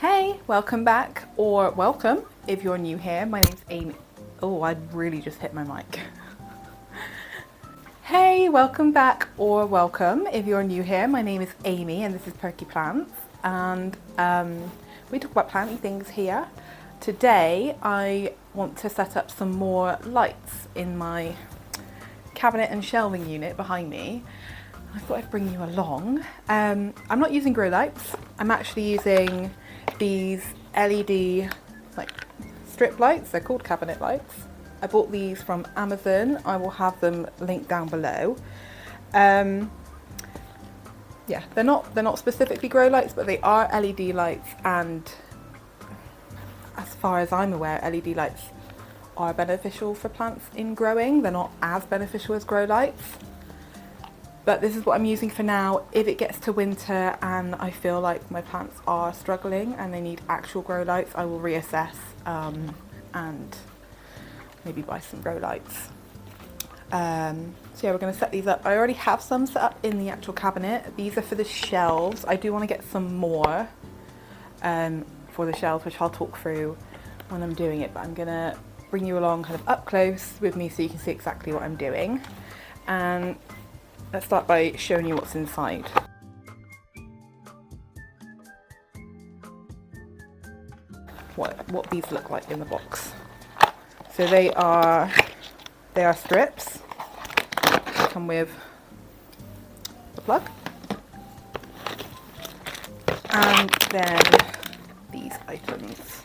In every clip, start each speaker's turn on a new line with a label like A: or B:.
A: Hey, welcome back, or welcome if you're new here. My name's Amy. Oh, I really just hit my mic. Hey, welcome back, or welcome if you're new here. My name is Amy and this is Perky Plants, and we talk about planty things here. Today I want to set up some more lights in my cabinet and shelving unit behind me. I thought I'd bring you along. I'm not using grow lights. I'm actually using these LED like strip lights. They're called cabinet lights. I bought these from Amazon. I will have them linked down below. Yeah, they're not specifically grow lights, but they are LED lights, and as far as I'm aware, LED lights are beneficial for plants in growing. They're not as beneficial as grow lights. But this is what I'm using for now. If it gets to winter and I feel like my plants are struggling and they need actual grow lights, I will reassess and maybe buy some grow lights. So yeah, we're going to set these up. I already have some set up in the actual cabinet. These are for the shelves. I do want to get some more for the shelves, which I'll talk through when I'm doing it. But I'm going to bring you along kind of up close with me so you can see exactly what I'm doing. And let's start by showing you what's inside. What these look like in the box. So they are strips. They come with the plug. And then these items.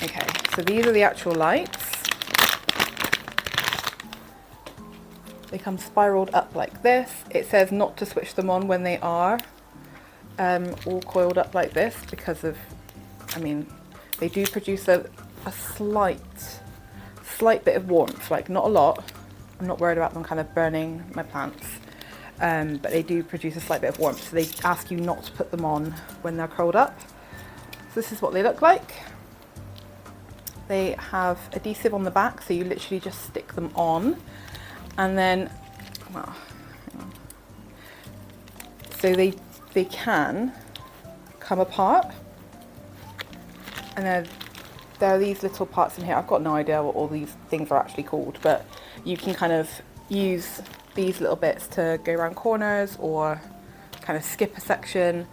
A: Okay, so these are the actual lights. They come spiraled up like this. It says not to switch them on when they are all coiled up like this because of, I mean, they do produce a slight bit of warmth, like not a lot. I'm not worried about them kind of burning my plants, but they do produce a slight bit of warmth. So they ask you not to put them on when they're curled up. So this is what they look like. They have adhesive on the back, so you literally just stick them on. And then, well, so they can come apart, and then there are these little parts in here. I've got no idea what all these things are actually called, but you can kind of use these little bits to go around corners or kind of skip a section.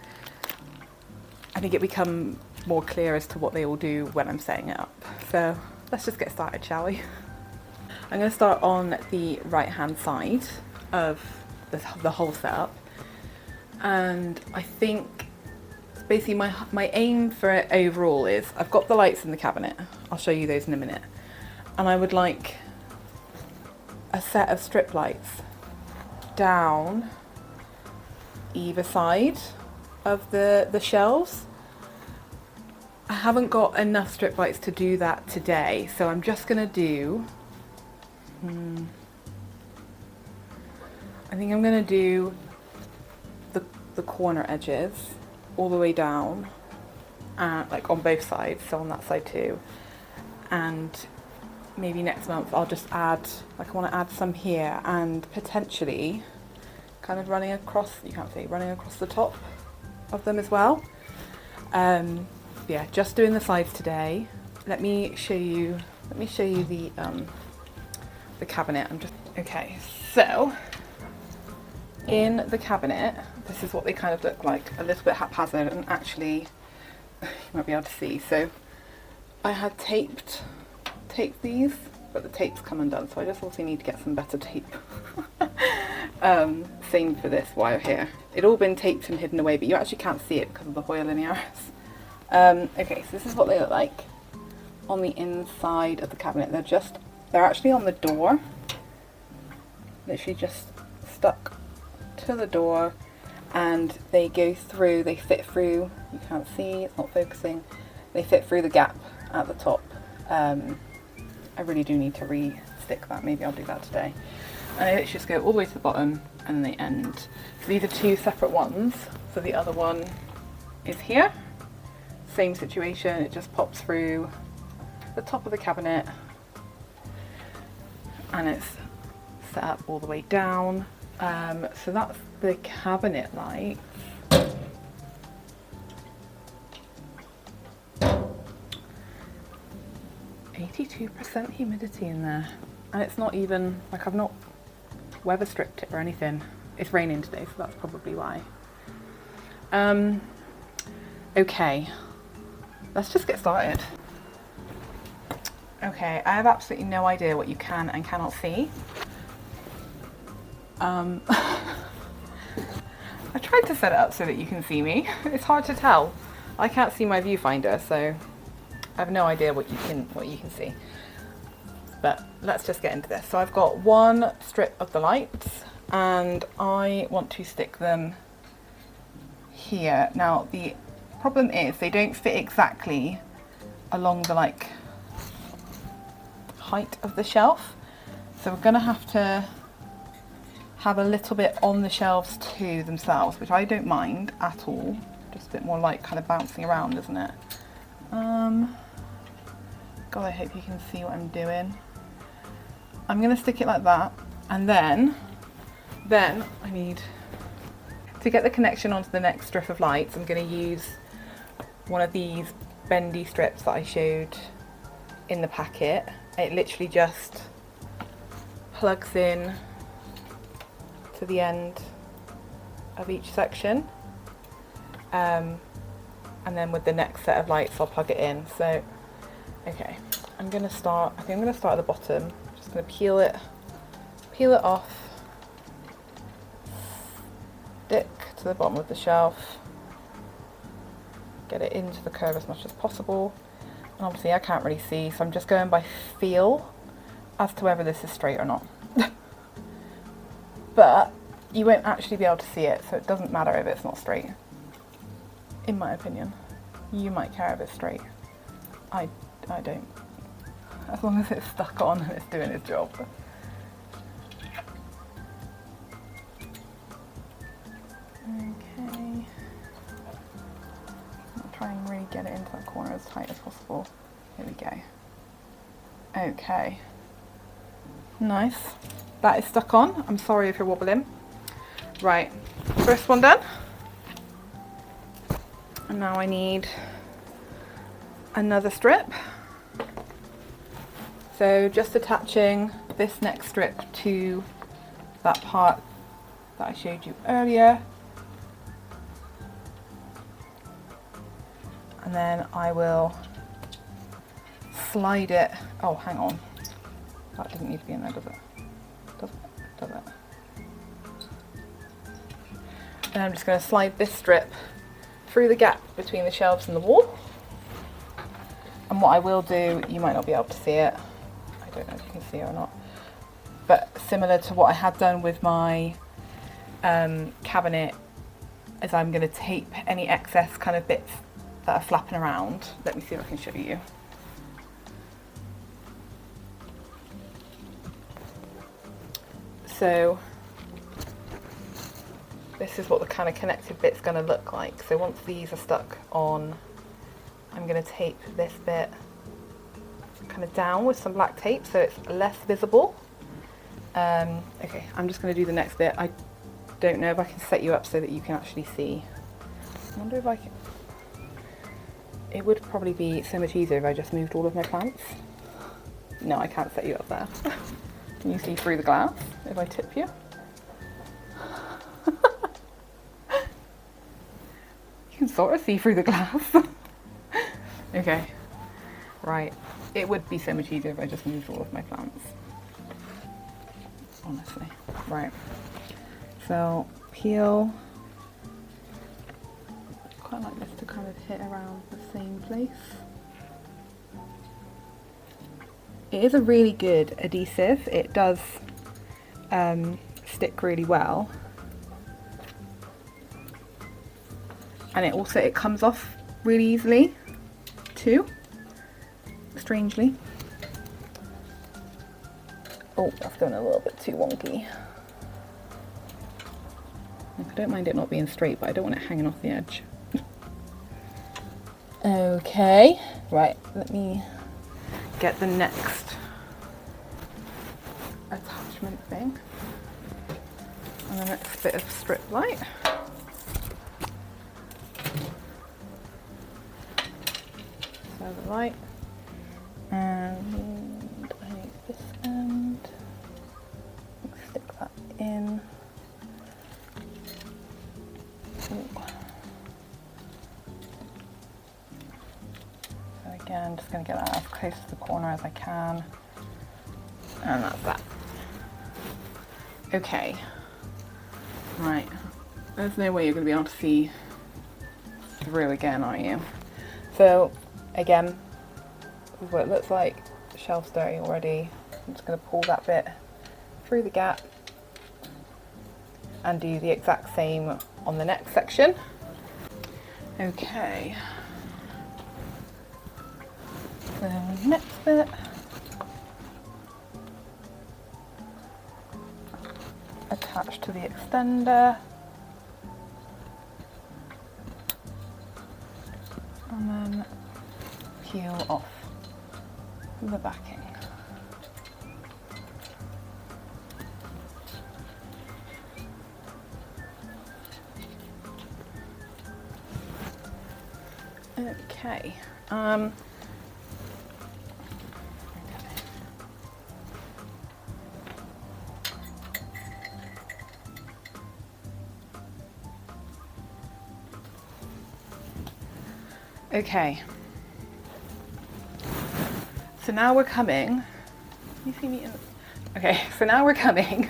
A: I think it become more clear as to what they all do when I'm setting it up. So let's just get started, shall we? I'm going to start on the right hand side of the whole setup, and I think basically my aim for it overall is I've got the lights in the cabinet. I'll show you those in a minute, and I would like a set of strip lights down either side of the shelves. I haven't got enough strip lights to do that today, so I'm just going to do I think I'm going to do the corner edges all the way down, like on both sides, so on that side too. And maybe next month I'll just add, like I want to add some here and potentially kind of running across, you can't see, running across the top of them as well. Yeah, just doing the sides today. Let me show you the cabinet. Okay, so in the cabinet, this is what they kind of look like, a little bit haphazard, and actually you might be able to see. So I had taped these, but the tape's come undone, so I just also need to get some better tape. Same for this wire here. It'd all been taped and hidden away, but you actually can't see it because of the hoyle in the arrows. Okay, so this is what they look like on the inside of the cabinet. They're actually on the door, literally just stuck to the door, and they go through, they fit through, you can't see, it's not focusing, they fit through the gap at the top. I really do need to re-stick that, maybe I'll do that today. And they just go all the way to the bottom and then they end. So these are two separate ones, so the other one is here, same situation, it just pops through the top of the cabinet and it's set up all the way down. So that's the cabinet light. 82% humidity in there. And it's not even, like I've not weather stripped it or anything. It's raining today, so that's probably why. Okay, let's just get started. Okay, I have absolutely no idea what you can and cannot see. I tried to set it up so that you can see me. It's hard to tell. I can't see my viewfinder, so I have no idea what you can see. But let's just get into this. So I've got one strip of the lights and I want to stick them here. Now the problem is they don't fit exactly along the like height of the shelf. So we're gonna have to have a little bit on the shelves too themselves, which I don't mind at all. Just a bit more light kind of bouncing around, isn't it? God, I hope you can see what I'm doing. I'm gonna stick it like that, and then I need to get the connection onto the next strip of lights. I'm gonna use one of these bendy strips that I showed in the packet. It literally just plugs in to the end of each section, and then with the next set of lights I'll plug it in. So okay, I think I'm gonna start at the bottom. I'm just gonna peel it off, stick to the bottom of the shelf, get it into the curve as much as possible. And obviously I can't really see, so I'm just going by feel as to whether this is straight or not. But you won't actually be able to see it, so it doesn't matter if it's not straight. In my opinion. You might care if it's straight. I don't. As long as it's stuck on and it's doing its job. Okay. I'll try and really get it into that corner as tight as possible. Here we go. Okay. Nice. That is stuck on. I'm sorry if you're wobbling. Right, first one done. And now I need another strip. So just attaching this next strip to that part that I showed you earlier. And then I will slide it. Oh, hang on. That doesn't need to be in there, does it? Does it? And I'm just going to slide this strip through the gap between the shelves and the wall. And what I will do, you might not be able to see it. I don't know if you can see it or not. But similar to what I had done with my cabinet, is I'm going to tape any excess kind of bits that are flapping around. Let me see if I can show you. So this is what the kind of connected bit's going to look like. So once these are stuck on, I'm going to tape this bit kind of down with some black tape so it's less visible. Okay, I'm just going to do the next bit. I don't know if I can set you up so that you can actually see. I wonder if I can. It would probably be so much easier if I just moved all of my plants. No, I can't set you up there. Can you see through the glass if I tip you? You can sort of see through the glass. Okay, right. It would be so much easier if I just moved all of my plants. Honestly. Right. So, peel. Quite like this to kind of hit around the same place. It is a really good adhesive. It does stick really well. And it comes off really easily too, strangely. Oh, that's going a little bit too wonky. I don't mind it not being straight, but I don't want it hanging off the edge. Okay, right, let me get the next attachment thing and the next bit of strip light. So the light And I need this end. Stick that in. Ooh. So again, just going to get that as close to the corner as I can. And that's that. Okay. Right. There's no way you're going to be able to see through again, are you? So again, this is what it looks like. The shelf's dirty already. I'm just going to pull that bit through the gap and do the exact same on the next section. Okay. So next bit. Attach to the extender. And then peel off the backing. Okay. Okay. So now we're coming. You see me in? Okay. So now we're coming.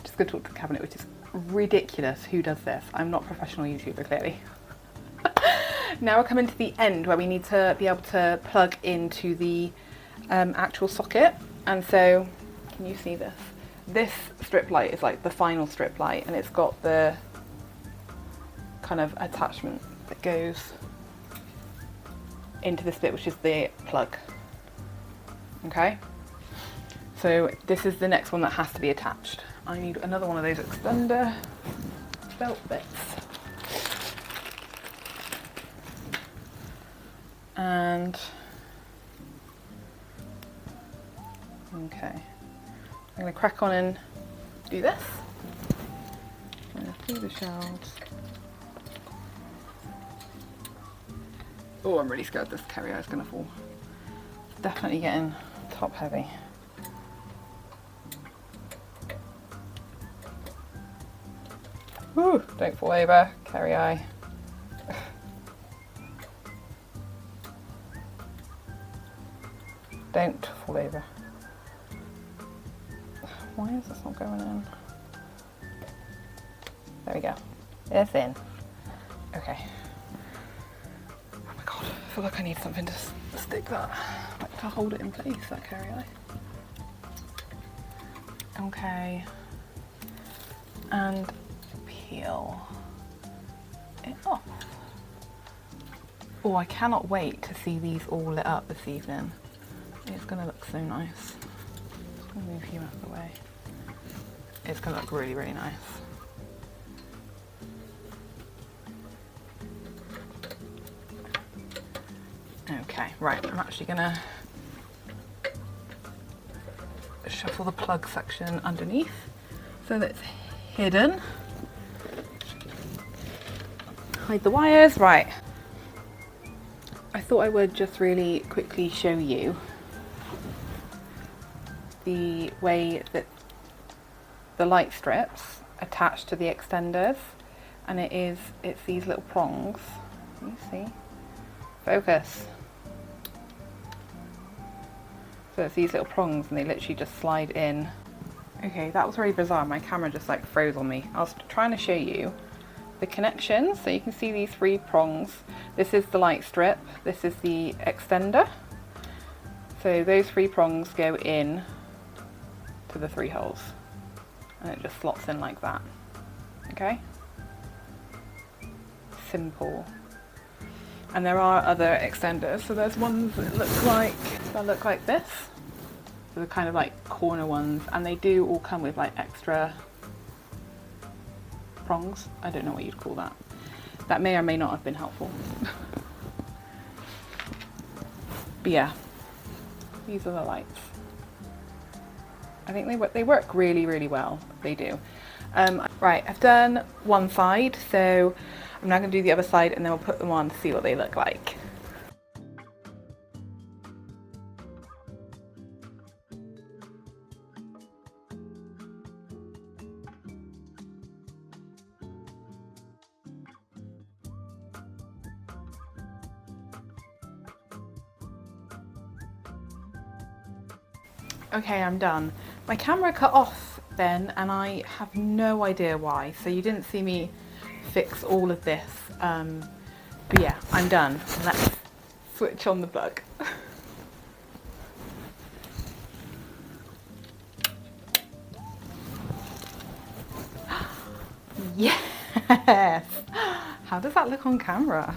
A: Just gonna talk to the cabinet, which is ridiculous. Who does this? I'm not a professional YouTuber, clearly. Now we're coming to the end where we need to be able to plug into the actual socket. And so, can you see this? This strip light is like the final strip light, and it's got the kind of attachment that goes into this bit, which is the plug. Okay, so this is the next one that has to be attached. I need another one of those extender belt bits. And okay, I'm going to crack on and do this. Through the shelves. Oh, I'm really scared this carrier is going to fall. It's definitely getting top heavy. Woo, don't fall over, carry eye. Don't fall over. Why is this not going in? There we go. It's in. Okay. Oh my god, I feel like I need something to stick that, like to hold it in place, that carry eye. Okay. And peel it off. Oh, I cannot wait to see these all lit up this evening. It's going to look so nice. I'm just going to move you out of the way. It's going to look really, really nice. Okay, right, I'm actually going to shuffle the plug section underneath so that it's hidden. Hide the wires, right. I thought I would just really quickly show you the way that the light strips attach to the extenders, and it's these little prongs. Can you see? Focus. So it's these little prongs and they literally just slide in. Okay, that was very bizarre. My camera just like froze on me. I was trying to show you the connections. So you can see these three prongs. This is the light strip. This is the extender. So those three prongs go in to the three holes. And it just slots in like that. Okay? Simple. And there are other extenders. So there's ones that look like this. So the kind of like corner ones, and they do all come with like extra prongs. I don't know what you'd call that. That may or may not have been helpful. But yeah, these are the lights. I think they work really, really well. They do. Right, I've done one side, so I'm now going to do the other side and then we'll put them on to see what they look like. Okay, I'm done. My camera cut off then and I have no idea why, so you didn't see me fix all of this. But yeah, I'm done. Let's switch on the plug. Yes! How does that look on camera?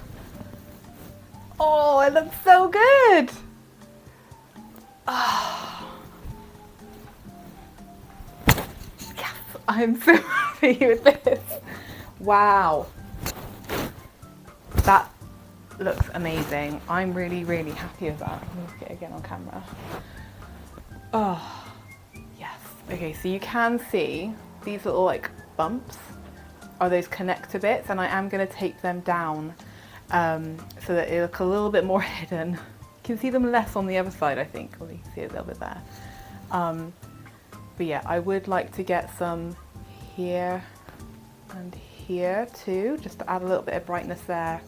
A: Oh, it looks so good! Oh. Yes, I'm so happy with this. Wow. That looks amazing. I'm really, really happy with that. Let me look at it again on camera. Oh, yes. Okay, so you can see these little like bumps are those connector bits, and I am going to tape them down so that they look a little bit more hidden. You can see them less on the other side, I think. Well, you can see a little bit there. But yeah, I would like to get some here and here too, just to add a little bit of brightness there.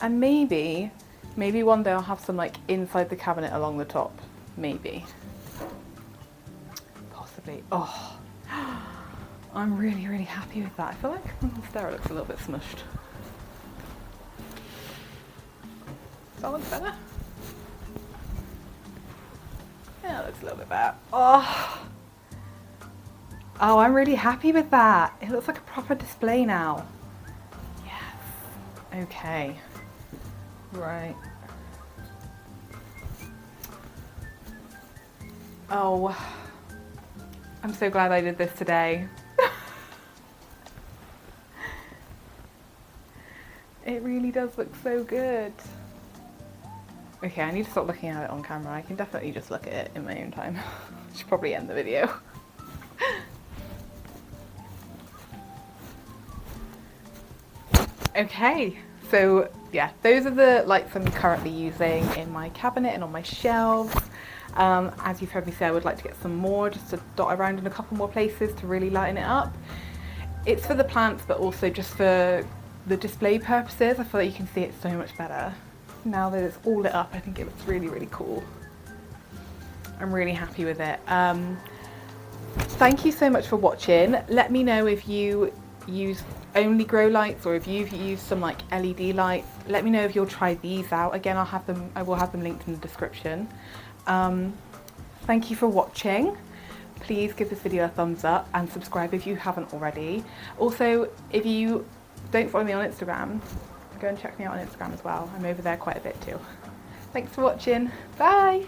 A: And maybe one day I'll have some like inside the cabinet along the top, maybe. Possibly. Oh, I'm really, really happy with that. I feel like the mascara looks a little bit smushed. Does that look better? Yeah, it looks a little bit better. Oh, I'm really happy with that. It looks like a proper display now. Yes. Okay. Right. Oh, I'm so glad I did this today. It really does look so good. Okay, I need to stop looking at it on camera. I can definitely just look at it in my own time. I should probably end the video. Okay, so yeah, those are the lights I'm currently using in my cabinet and on my shelves. As you've heard me say, I would like to get some more just to dot around in a couple more places to really lighten it up. It's for the plants, but also just for the display purposes. I feel like you can see it so much better. Now that it's all lit up, I think it looks really, really cool. I'm really happy with it. Thank you so much for watching. Let me know if you use only grow lights or if you've used some like LED lights. Let me know if you'll try these out. Again, I will have them linked in the description. Thank you for watching. Please give this video a thumbs up and subscribe if you haven't already. Also, if you don't follow me on Instagram, go and check me out on Instagram as well. I'm over there quite a bit too. Thanks for watching. Bye.